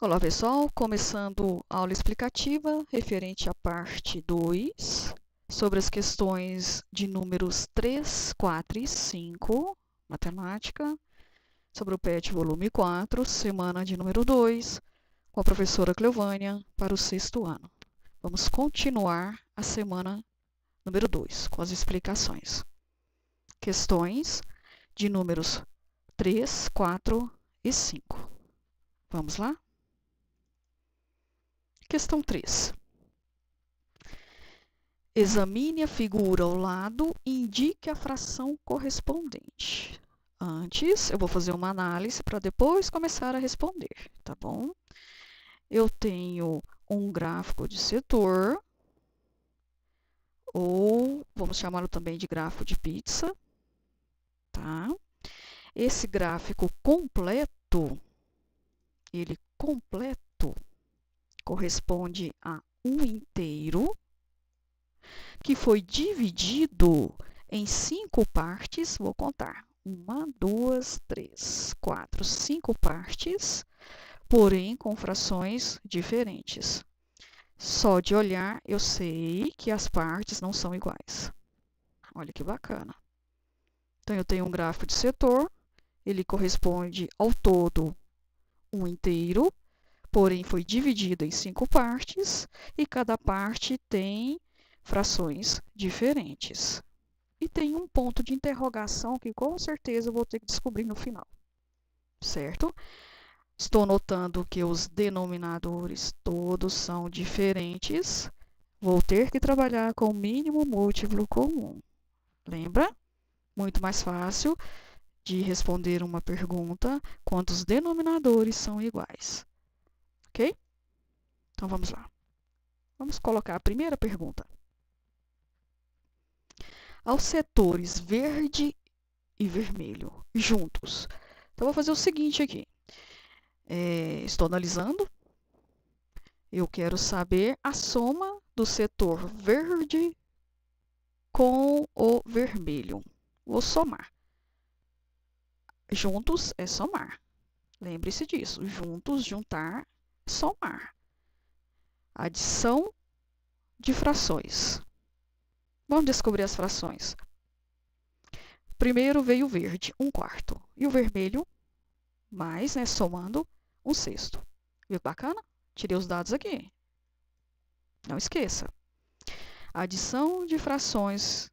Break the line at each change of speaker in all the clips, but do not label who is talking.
Olá, pessoal. Começando a aula explicativa referente à parte 2, sobre as questões de números 3, 4 e 5, matemática, sobre o PET volume 4, semana de número 2, com a professora Cleovânia, para o 6º ano. Vamos continuar a semana número 2, com as explicações. Questões de números 3, 4 e 5. Vamos lá? Questão 3. Examine a figura ao lado e indique a fração correspondente. Antes, eu vou fazer uma análise para depois começar a responder, tá bom? Eu tenho um gráfico de setor, ou vamos chamá-lo também de gráfico de pizza, tá? Esse gráfico completo, ele completo, corresponde a um inteiro que foi dividido em 5 partes. Vou contar. 1, 2, 3, 4, 5 partes, porém com frações diferentes. Só de olhar, eu sei que as partes não são iguais. Olha que bacana. Então, eu tenho um gráfico de setor, ele corresponde ao todo um inteiro, porém foi dividido em 5 partes, e cada parte tem frações diferentes. E tem um ponto de interrogação que com certeza eu vou ter que descobrir no final, certo? Estou notando que os denominadores todos são diferentes. Vou ter que trabalhar com o mínimo múltiplo comum. Lembra? Muito mais fácil de responder uma pergunta quando os denominadores são iguais. Ok? Então, vamos lá. Vamos colocar a primeira pergunta. Aos setores verde e vermelho juntos. Então, vou fazer o seguinte aqui. Estou analisando. Eu quero saber a soma do setor verde com o vermelho. Vou somar. Juntos é somar. Lembre-se disso. Juntos, juntar, somar. Adição de frações. Vamos descobrir as frações. Primeiro veio o verde, 1/4. E o vermelho, mais, né, somando, 1/6. Viu que bacana? Tirei os dados aqui. Não esqueça. Adição de frações.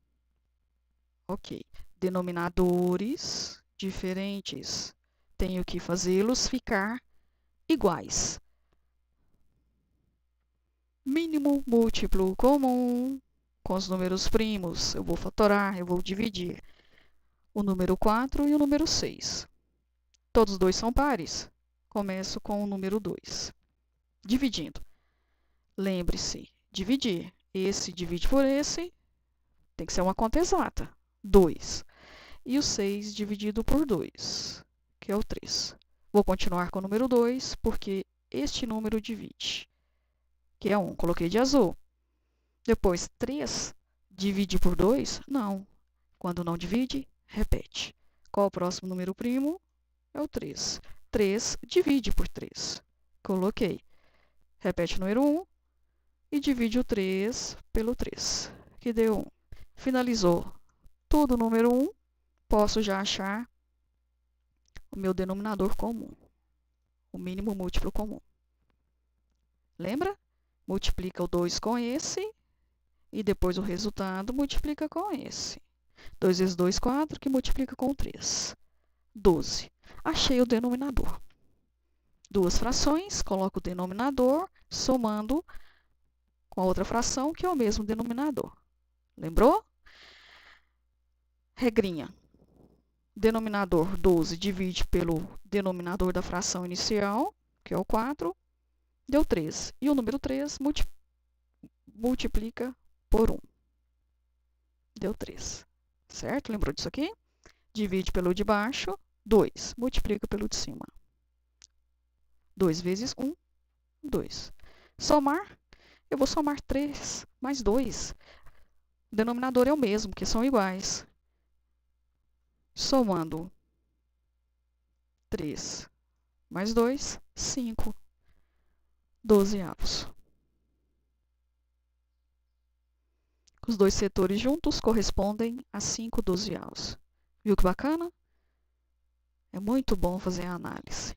Ok. Denominadores diferentes. Tenho que fazê-los ficar iguais. Mínimo múltiplo comum. Com os números primos, eu vou fatorar, eu vou dividir o número 4 e o número 6. Todos os dois são pares. Começo com o número 2. Dividindo. Lembre-se, dividir. Esse divide por esse, tem que ser uma conta exata. 2. E o 6 dividido por 2, que é o 3. Vou continuar com o número 2, porque este número divide, que é 1. Coloquei de azul. Depois, 3 divide por 2? Não. Quando não divide, repete. Qual o próximo número primo? É o 3. 3 divide por 3. Coloquei. Repete o número 1 e divide o 3 pelo 3, que deu 1. Finalizou tudo o número 1. Posso já achar o meu denominador comum, o mínimo múltiplo comum. Lembra? Multiplica o 2 com esse e depois o resultado multiplica com esse. 2 vezes 2, 4, que multiplica com 3. 12. Achei o denominador. Duas frações, coloco o denominador, somando com a outra fração, que é o mesmo denominador. Lembrou? Regrinha. Denominador 12 divide pelo denominador da fração inicial, que é o 4, deu 3. E o número 3 multiplica por 1. Deu 3. Certo? Lembrou disso aqui? Divide pelo de baixo, 2. Multiplica pelo de cima. 2 vezes 1, 2. Somar, eu vou somar 3 mais 2. O denominador é o mesmo, que são iguais. Somando 3 mais 2, 5. dozeavos. Os dois setores juntos correspondem a 5 dozeavos. Viu que bacana? É muito bom fazer a análise.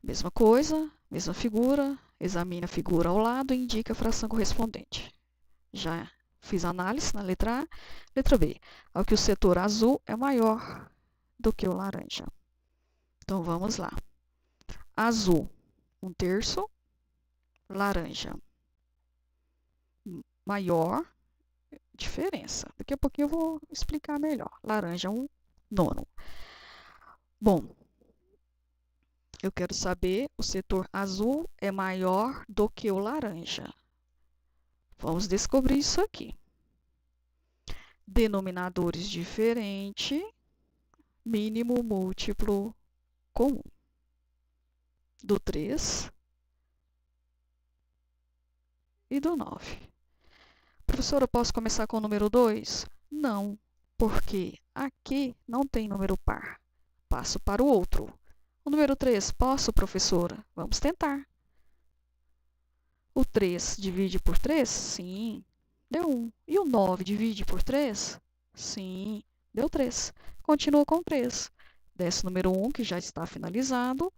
Mesma coisa, mesma figura, examine a figura ao lado e indique a fração correspondente. Já fiz a análise na letra A. Letra B, ao que o setor azul é maior do que o laranja. Então, vamos lá. Azul, 1/3. Laranja, maior, diferença. Daqui a pouquinho eu vou explicar melhor. Laranja, 1/9. Bom, eu quero saber, o setor azul é maior do que o laranja. Vamos descobrir isso aqui. Denominadores diferentes, mínimo múltiplo comum. Do 3 e do 9. Professora, posso começar com o número 2? Não, porque aqui não tem número par. Passo para o outro. O número 3, posso, professora? Vamos tentar. O 3 divide por 3? Sim, deu 1. E o 9 divide por 3? Sim, deu 3. Continua com 3. Desce o número 1, que já está finalizado.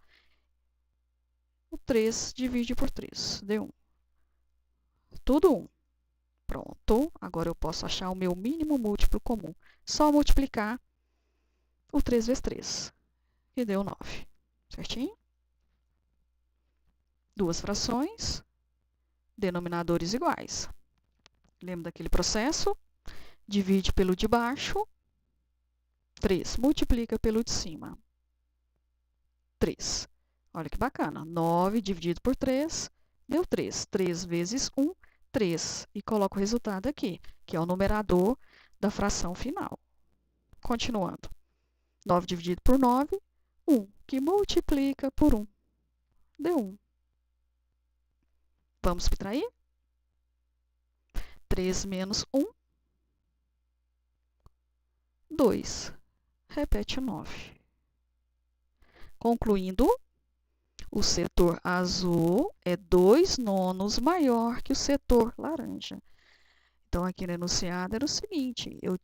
O 3 divide por 3, deu 1. Tudo 1. Pronto, agora eu posso achar o meu mínimo múltiplo comum. Só multiplicar o 3 vezes 3, que deu 9. Certinho? Duas frações, denominadores iguais. Lembra daquele processo? Divide pelo de baixo, 3. Multiplica pelo de cima, 3. Olha que bacana. 9 dividido por 3, deu 3. 3 vezes 1, 3. E coloco o resultado aqui, que é o numerador da fração final. Continuando. 9 dividido por 9, 1, que multiplica por 1. Deu 1. Vamos subtrair? 3 menos 1, 2. Repete o 9. Concluindo, o setor azul é 2/9 maior que o setor laranja. Então, aqui no enunciado era o seguinte, eu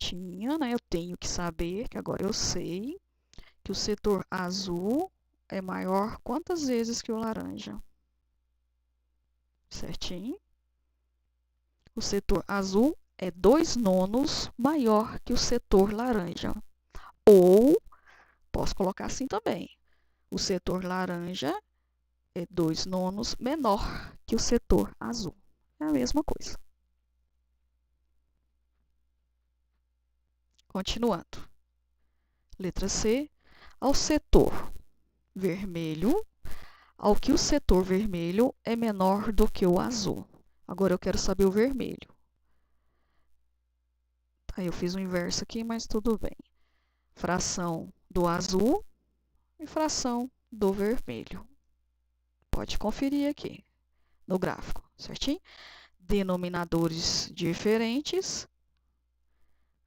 tenho que saber, que agora eu sei, que o setor azul é maior quantas vezes que o laranja? Certinho? O setor azul é 2/9 maior que o setor laranja. Ou, posso colocar assim também, o setor laranja é 2/9 menor que o setor azul. É a mesma coisa. Continuando. Letra C. Ao que o setor vermelho é menor do que o azul. Agora eu quero saber o vermelho. Aí eu fiz o inverso aqui, mas tudo bem. Fração do azul e fração do vermelho. Pode conferir aqui no gráfico, certinho? Denominadores diferentes,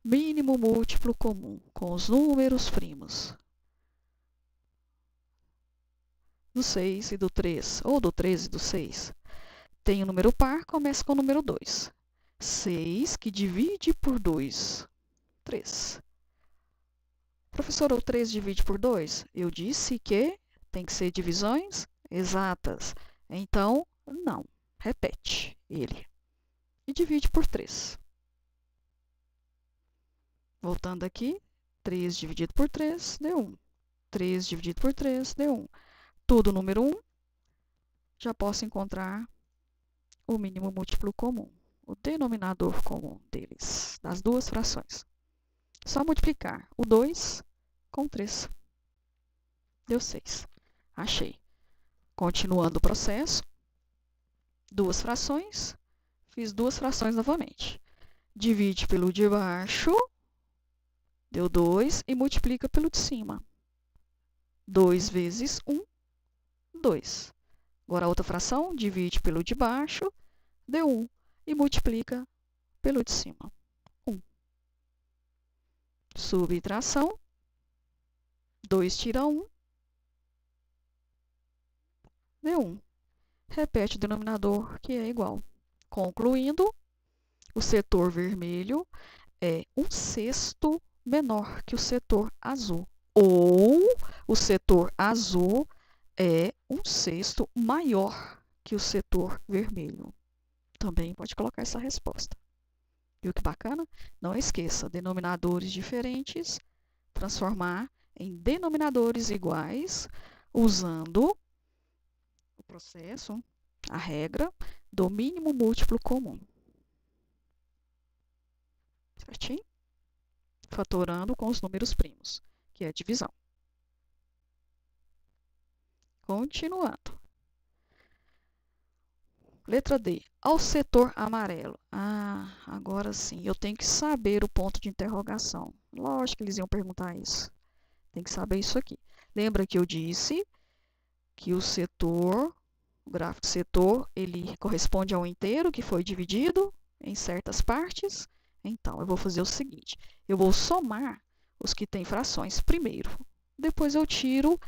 mínimo múltiplo comum com os números primos. Do 6 e do 3, ou do 13 e do 6. Tem o número par, começa com o número 2. 6 que divide por 2, 3. Professora, o 3 divide por 2? Eu disse que tem que ser divisões exatas. Então, não. Repete ele. E divide por 3. Voltando aqui, 3 dividido por 3 deu 1. 3 dividido por 3 deu 1. Tudo número 1. Já posso encontrar o mínimo múltiplo comum, o denominador comum deles, das duas frações. Só multiplicar o 2 com 3. Deu 6. Achei. Continuando o processo, duas frações, fiz duas frações novamente. Divide pelo de baixo, deu 2, e multiplica pelo de cima. 2 vezes 1, 2. Agora a outra fração, divide pelo de baixo, deu 1, e multiplica pelo de cima. 1. Subtração, 2 tira 1, deu 1. Repete o denominador, que é igual. Concluindo, o setor vermelho é 1/6 menor que o setor azul. Ou o setor azul é 1/6 maior que o setor vermelho. Também pode colocar essa resposta. Viu que bacana? Não esqueça, denominadores diferentes, transformar em denominadores iguais, usando o processo, a regra do mínimo múltiplo comum. Certinho? Fatorando com os números primos, que é a divisão. Continuando. Letra D. Ao setor amarelo. Agora sim, eu tenho que saber o ponto de interrogação. Lógico que eles iam perguntar isso. Tem que saber isso aqui. Lembra que eu disse que o setor, o gráfico de setor, ele corresponde ao inteiro que foi dividido em certas partes? Então, eu vou fazer o seguinte. Eu vou somar os que têm frações primeiro. Depois eu tiro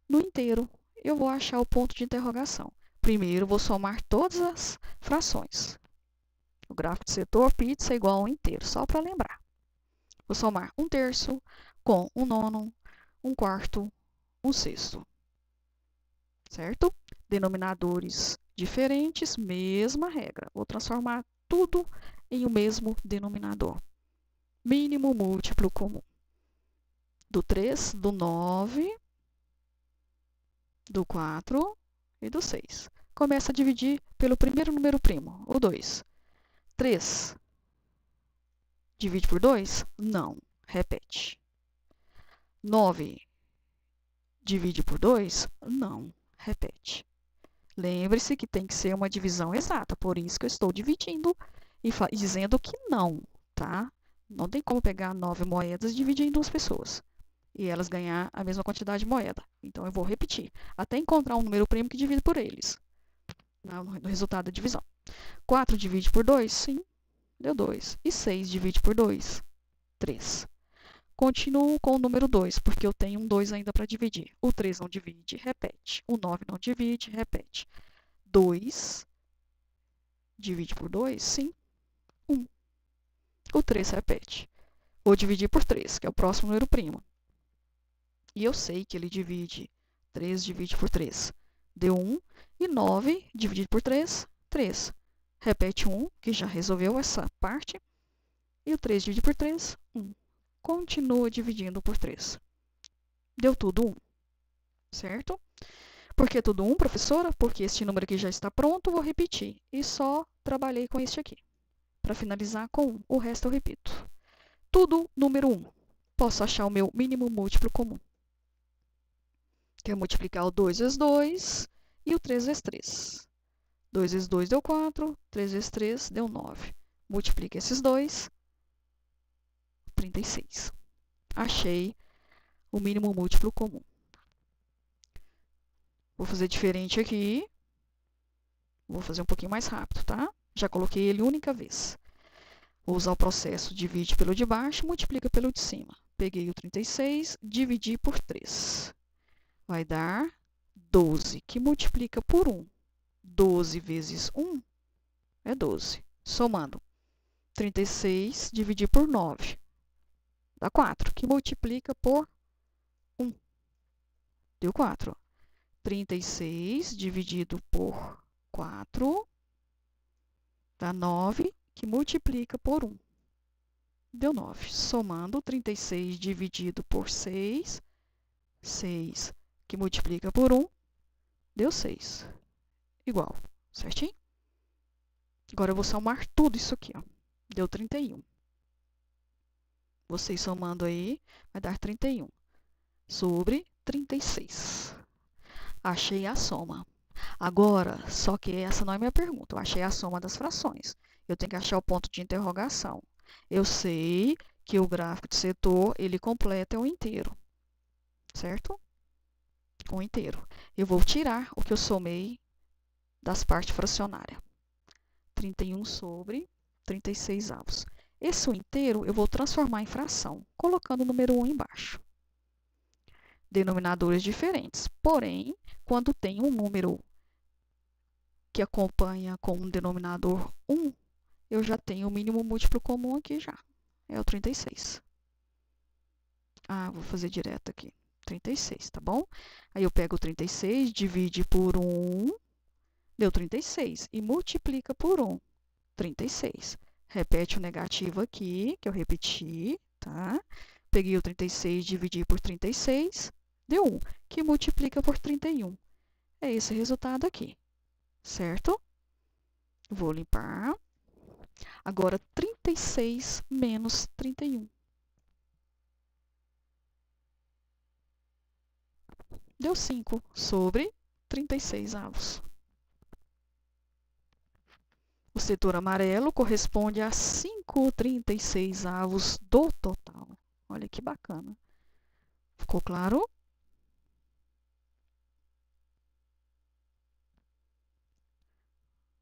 no inteiro. Eu vou achar o ponto de interrogação. Primeiro, vou somar todas as frações. O gráfico de setor pizza é igual a um inteiro, só para lembrar. Vou somar 1/3 com 1/9, 1/4, 1/6. Certo? Denominadores diferentes, mesma regra. Vou transformar tudo em o mesmo denominador. Mínimo múltiplo comum. Do 3, do 9, do 4 e do 6. Começa a dividir pelo primeiro número primo, o 2. 3 divide por 2? Não. Repete. 9 divide por 2? Não. Repete. Lembre-se que tem que ser uma divisão exata, por isso que eu estou dividindo e dizendo que não, tá? Não tem como pegar 9 moedas e dividir em 2 pessoas e elas ganhar a mesma quantidade de moeda. Então, eu vou repetir, até encontrar um número primo que divide por eles, no resultado da divisão. 4 divide por 2? Sim, deu 2. E 6 divide por 2? 3. Continuo com o número 2, porque eu tenho um 2 ainda para dividir. O 3 não divide, repete. O 9 não divide, repete. 2 divide por 2? Sim, 1. O 3 repete. Vou dividir por 3, que é o próximo número primo. E eu sei que ele divide. 3 divide por 3. Deu 1. E 9 dividido por 3, 3. Repete 1, que já resolveu essa parte. E o 3 divide por 3, 1. Continua dividindo por 3. Deu tudo 1. Certo? Por que tudo 1, professora? Porque este número aqui já está pronto, vou repetir. E só trabalhei com este aqui. Para finalizar com 1. O resto eu repito. Tudo número 1. Posso achar o meu mínimo múltiplo comum. Que é multiplicar o 2 vezes 2 e o 3 vezes 3. 2 vezes 2 deu 4, 3 vezes 3 deu 9. Multiplica esses dois, 36. Achei o mínimo múltiplo comum. Vou fazer diferente aqui. Vou fazer um pouquinho mais rápido, tá? Já coloquei ele única vez. Vou usar o processo divide pelo de baixo, multiplica pelo de cima. Peguei o 36, dividi por 3. Vai dar 12, que multiplica por 1. 12 vezes 1 é 12. Somando, 36 dividir por 9 dá 4, que multiplica por 1. Deu 4. 36 dividido por 4 dá 9, que multiplica por 1. Deu 9. Somando, 36 dividido por 6, 6, que multiplica por 1, deu 6. Igual, certinho? Agora eu vou somar tudo isso aqui, ó. Deu 31. Vocês somando aí, vai dar 31 sobre 36. Achei a soma. Agora, só que essa não é minha pergunta. Eu achei a soma das frações. Eu tenho que achar o ponto de interrogação. Eu sei que o gráfico de setor, ele completa o inteiro. Certo? O inteiro. Eu vou tirar o que eu somei das partes fracionárias. 31 sobre 36 avos. Esse inteiro eu vou transformar em fração, colocando o número 1 embaixo. Denominadores diferentes. Porém, quando tem um número que acompanha com um denominador 1, eu já tenho o mínimo múltiplo comum aqui já. É o 36. Ah, vou fazer direto aqui. 36, tá bom? Aí eu pego o 36, divide por 1, deu 36. E multiplica por 1, 36. Repete o negativo aqui, que eu repeti, tá? Peguei o 36, dividi por 36, deu 1, que multiplica por 31. É esse resultado aqui, certo? Vou limpar. Agora, 36 menos 31. Deu 5 sobre 36 avos. O setor amarelo corresponde a 5/36 avos do total. Olha que bacana. Ficou claro?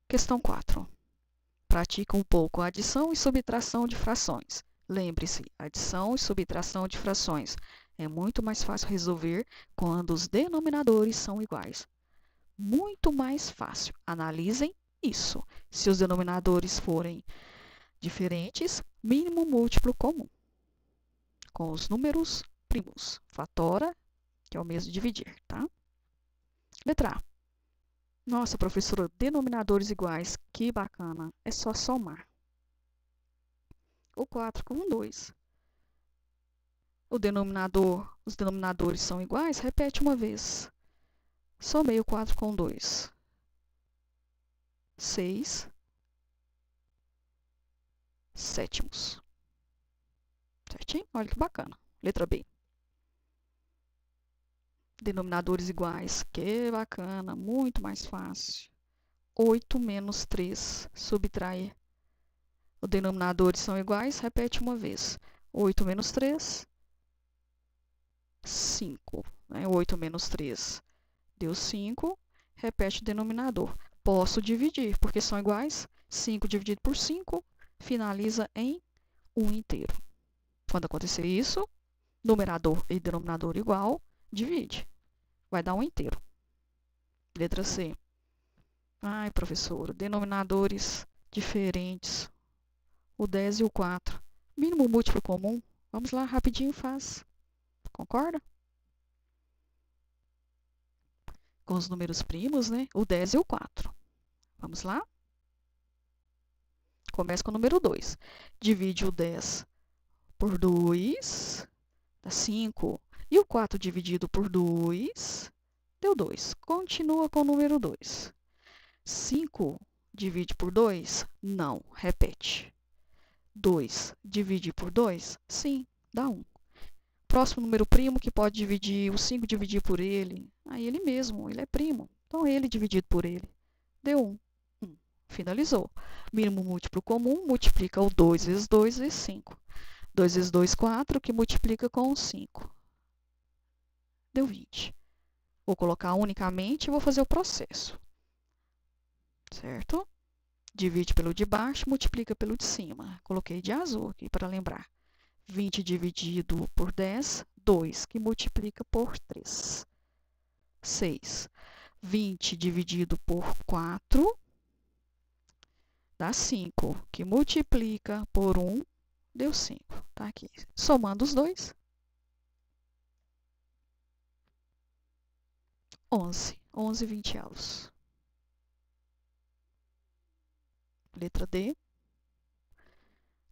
Questão 4. Pratica um pouco a adição e subtração de frações. Lembre-se, adição e subtração de frações é muito mais fácil resolver quando os denominadores são iguais. Muito mais fácil. Analisem isso. Se os denominadores forem diferentes, mínimo múltiplo comum. Com os números primos. Fatora, que é o mesmo de dividir, tá? Letra A. Nossa, professora, denominadores iguais, que bacana. É só somar. O 4 com 2. Os denominadores são iguais, repete uma vez. Somei o 4 com 2. 6 sétimos. Certinho? Olha que bacana. Letra B. Denominadores iguais, que bacana, muito mais fácil. 8 menos 3, subtrai. Os denominadores são iguais, repete uma vez. 8 menos 3, 5. 8 menos 3 deu 5, repete o denominador. Posso dividir, porque são iguais. 5 dividido por 5, finaliza em 1 inteiro. Quando acontecer isso, numerador e denominador igual, divide. Vai dar 1 inteiro. Letra C. Ai, professora, denominadores diferentes. O 10 e o 4. Mínimo múltiplo comum. Vamos lá, rapidinho faz. Concorda? Com os números primos, né? O 10 e o 4. Vamos lá? Começa com o número 2. Divide o 10 por 2, dá 5. E o 4 dividido por 2, deu 2. Continua com o número 2. 5 divide por 2? Não, repete. 2 divide por 2? Sim, dá 1. Próximo número primo que pode dividir, o 5 dividir por ele, aí ele mesmo, ele é primo. Então, ele dividido por ele, deu 1. Finalizou. Mínimo múltiplo comum, multiplica o 2 vezes 2 vezes 5. 2 vezes 2, 4, que multiplica com o 5. Deu 20. Vou colocar unicamente e vou fazer o processo. Certo? Divide pelo de baixo, multiplica pelo de cima. Coloquei de azul aqui para lembrar. 20 dividido por 10, 2, que multiplica por 3. 6. 20 dividido por 4, dá 5, que multiplica por 1, deu 5. Tá aqui. Somando os dois. 11. 11 vinteavos. Letra D.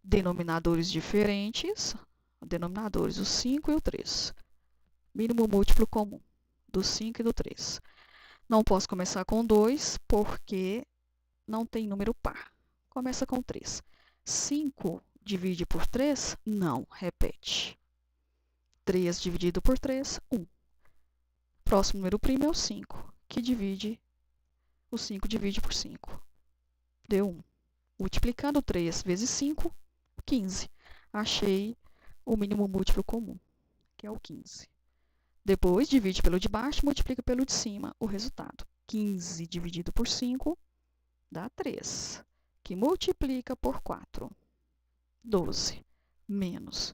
Denominadores diferentes. Denominadores, o 5 e o 3. Mínimo múltiplo comum do 5 e do 3. Não posso começar com 2, porque não tem número par. Começa com 3. 5 divide por 3? Não, repete. 3 dividido por 3, 1. Próximo número primo é o 5, que divide, o 5 divide por 5. Deu 1. Multiplicando 3 vezes 5, 15. Achei o mínimo múltiplo comum, que é o 15. Depois, divide pelo de baixo, multiplica pelo de cima, o resultado. 15 dividido por 5 dá 3, que multiplica por 4. 12 menos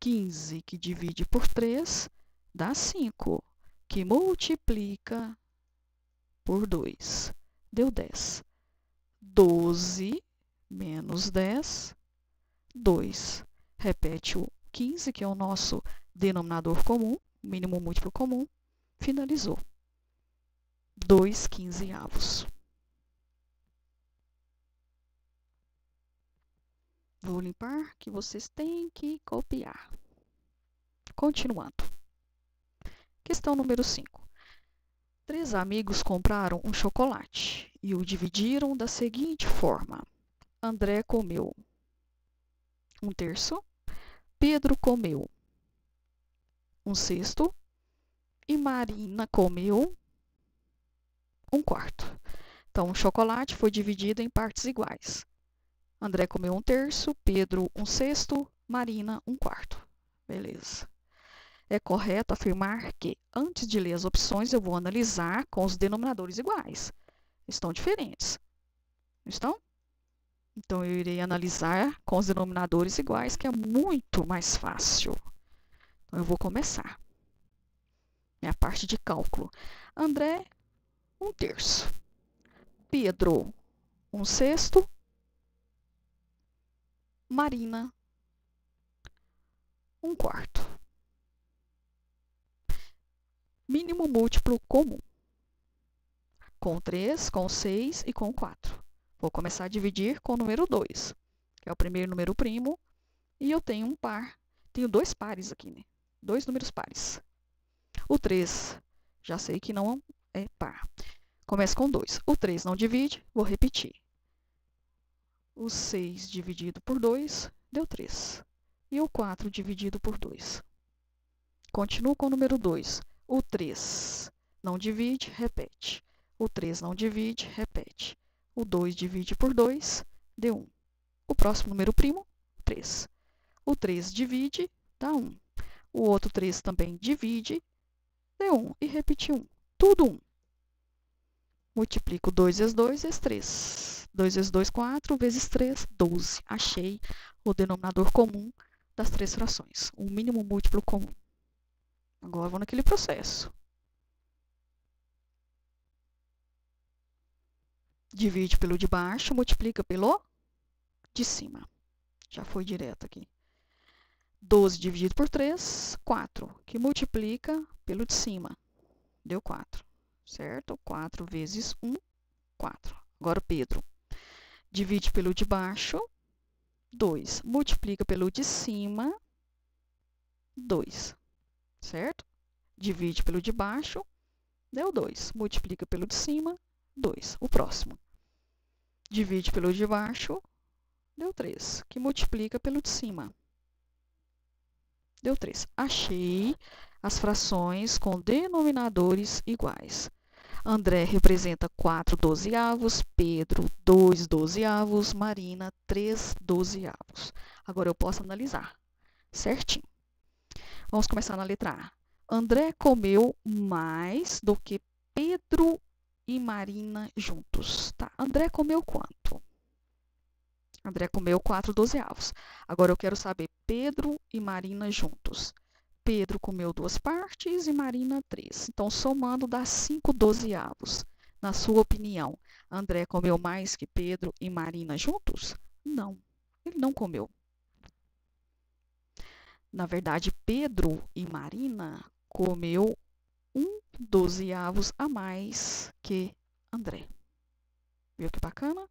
15, que divide por 3, dá 5, que multiplica por 2. deu 10. 12 menos 10, 2. Repete o 15, que é o nosso denominador comum, mínimo múltiplo comum. Finalizou. 2 quinzeavos. Vou limpar, que vocês têm que copiar. Continuando. Questão número 5. 3 amigos compraram um chocolate e o dividiram da seguinte forma. André comeu 1/3, Pedro comeu 1/6 e Marina comeu 1/4. Então, o chocolate foi dividido em partes iguais. André comeu 1/3, Pedro 1/6, Marina 1/4. Beleza. É correto afirmar que, antes de ler as opções, eu vou analisar com os denominadores iguais. Estão diferentes. Estão? Então, eu irei analisar com os denominadores iguais, que é muito mais fácil. Então, eu vou começar. Minha parte de cálculo. André, 1/3. Pedro, 1/6. Marina, 1/4. Mínimo múltiplo comum. Com 3, com 6 e com 4. Vou começar a dividir com o número 2, que é o primeiro número primo. E eu tenho um par. Tenho 2 pares aqui, né? 2 números pares. O 3, já sei que não é par. Começa com 2. O 3 não divide, vou repetir. O 6 dividido por 2 deu 3. E o 4 dividido por 2. Continuo com o número 2. O 3 não divide, repete. O 3 não divide, repete. O 2 divide por 2, deu 1. O próximo número primo, 3. O 3 divide, dá 1. O outro 3 também divide, deu 1. E repetiu 1. Tudo 1. Multiplico 2 vezes 2 vezes 3. 2 vezes 2, 4. Vezes 3, 12. Achei o denominador comum das 3 frações. O mínimo múltiplo comum. Agora vou naquele processo. Divide pelo de baixo, multiplica pelo de cima. Já foi direto aqui. 12 dividido por 3, 4. Que multiplica pelo de cima. Deu 4. Certo? 4 vezes 1, 4. Agora, Pedro. Divide pelo de baixo, 2. Multiplica pelo de cima, 2. Certo? Divide pelo de baixo, deu 2. Multiplica pelo de cima, 2. O próximo. Divide pelo de baixo, deu 3. Que multiplica pelo de cima. Deu 3. Achei as frações com denominadores iguais. André representa 4 dozeavos, Pedro 2 dozeavos, Marina 3 dozeavos. Agora eu posso analisar certinho. Vamos começar na letra A. André comeu mais do que Pedro e Marina juntos. Tá? André comeu quanto? André comeu 4 dozeavos. Agora eu quero saber Pedro e Marina juntos. Pedro comeu 2 partes e Marina 3. Então, somando dá 5 dozeavos. Na sua opinião, André comeu mais que Pedro e Marina juntos? Não, ele não comeu. Na verdade, Pedro e Marina comeu 1 dozeavos a mais que André. Viu que bacana?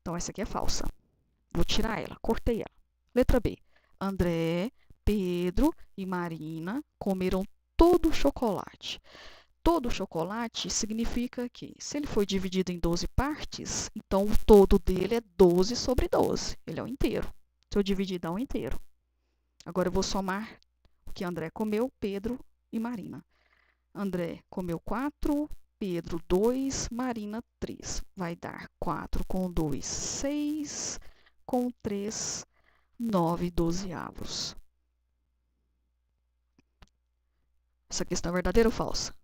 Então, essa aqui é falsa. Vou tirar ela, cortei ela. Letra B. André, Pedro e Marina comeram todo o chocolate. Todo o chocolate significa que, se ele foi dividido em 12 partes, então o todo dele é 12 sobre 12. Ele é o inteiro. Se eu dividir, dá um inteiro. Agora eu vou somar o que André comeu, Pedro e Marina. André comeu 4, Pedro 2, Marina 3. Vai dar 4 com 2, 6, com 3, 9 dozeavos. Essa questão é verdadeira ou falsa?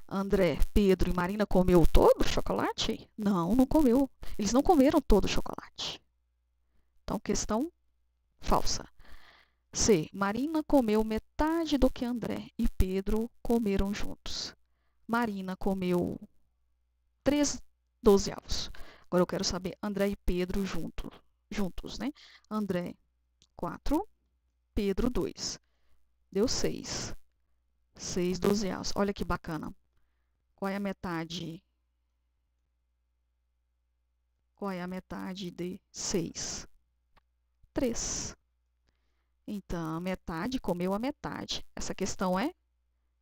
André, Pedro e Marina comeu todo o chocolate? Não, não comeu. Eles não comeram todo o chocolate. Então, questão falsa. C. Marina comeu metade do que André e Pedro comeram juntos. Marina comeu 3 dozeavos. Agora eu quero saber André e Pedro juntos, né? André, 4, Pedro, 2. Deu 6. 6 dozeavos. Olha que bacana. Qual é a metade? Qual é a metade de 6? 3. Então, a metade comeu a metade. Essa questão é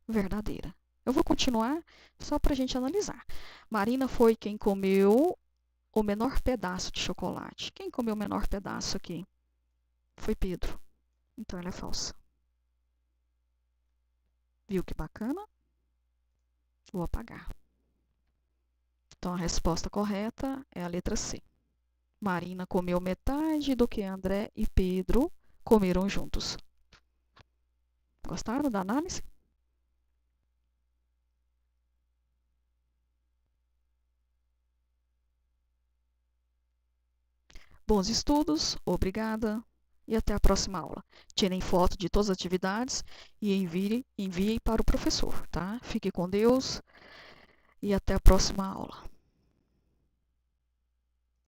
verdadeira. Eu vou continuar só para a gente analisar. Marina foi quem comeu o menor pedaço de chocolate. Quem comeu o menor pedaço aqui? Foi Pedro. Então, ela é falsa. Viu que bacana? Vou apagar. Então, a resposta correta é a letra C. Marina comeu metade do que André e Pedro comeram juntos. Gostaram da análise? Bons estudos, obrigada e até a próxima aula. Tirem foto de todas as atividades e enviem para o professor, tá? Fique com Deus e até a próxima aula.